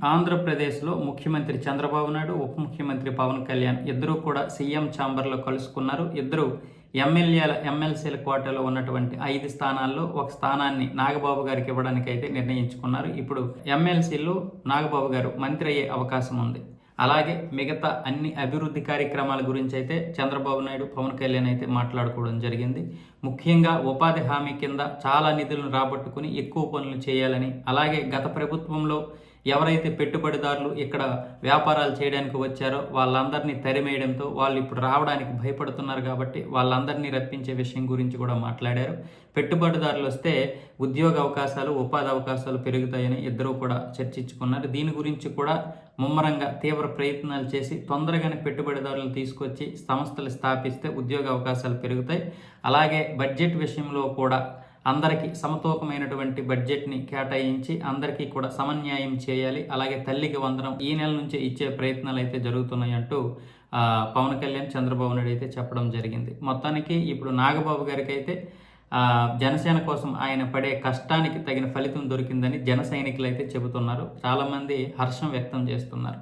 ఆంధ్రప్రదేశ్లో ముఖ్యమంత్రి చంద్రబాబు నాయుడు, ఉప ముఖ్యమంత్రి పవన్ కళ్యాణ్ ఇద్దరూ కూడా సీఎం ఛాంబర్లో కలుసుకున్నారు. ఇద్దరు ఎమ్మెల్సీల కోటాలో ఉన్నటువంటి 5 స్థానాల్లో ఒక స్థానాన్ని నాగబాబు గారికి ఇవ్వడానికి అయితే నిర్ణయించుకున్నారు. ఇప్పుడు ఎమ్మెల్సీలో నాగబాబు గారు మంత్రి అయ్యే అవకాశం ఉంది. అలాగే మిగతా అన్ని అభివృద్ధి కార్యక్రమాల గురించి అయితే చంద్రబాబు నాయుడు, పవన్ కళ్యాణ్ అయితే మాట్లాడుకోవడం జరిగింది. ముఖ్యంగా ఉపాధి హామీ కింద చాలా నిధులను రాబట్టుకుని ఎక్కువ పనులు చేయాలని, అలాగే గత ప్రభుత్వంలో ఎవరైతే పెట్టుబడిదారులు ఇక్కడ వ్యాపారాలు చేయడానికి వచ్చారో వాళ్ళందరినీ తరిమేయడంతో వాళ్ళు ఇప్పుడు రావడానికి భయపడుతున్నారు కాబట్టి వాళ్ళందరినీ రప్పించే విషయం గురించి కూడా మాట్లాడారు. పెట్టుబడిదారులు వస్తే ఉద్యోగ అవకాశాలు, ఉపాధి అవకాశాలు పెరుగుతాయని ఇద్దరూ కూడా చర్చించుకున్నారు. దీని గురించి కూడా ముమ్మరంగా తీవ్ర ప్రయత్నాలు చేసి తొందరగానే పెట్టుబడిదారులు తీసుకొచ్చి సంస్థలు స్థాపిస్తే ఉద్యోగ అవకాశాలు పెరుగుతాయి. అలాగే బడ్జెట్ విషయంలో కూడా అందరికీ సమతూకమైనటువంటి బడ్జెట్ని కేటాయించి అందరికీ కూడా సమన్యాయం చేయాలి. అలాగే తల్లికి వందనం ఈ నెల నుంచి ఇచ్చే ప్రయత్నాలు అయితే జరుగుతున్నాయి అంటూ పవన్ కళ్యాణ్, చంద్రబాబు నాయుడు అయితే చెప్పడం జరిగింది. మొత్తానికి ఇప్పుడు నాగబాబు గారికి అయితే జనసేన కోసం ఆయన పడే కష్టానికి తగిన ఫలితం దొరికిందని జన సైనికులు అయితే చెబుతున్నారు. చాలామంది హర్షం వ్యక్తం చేస్తున్నారు.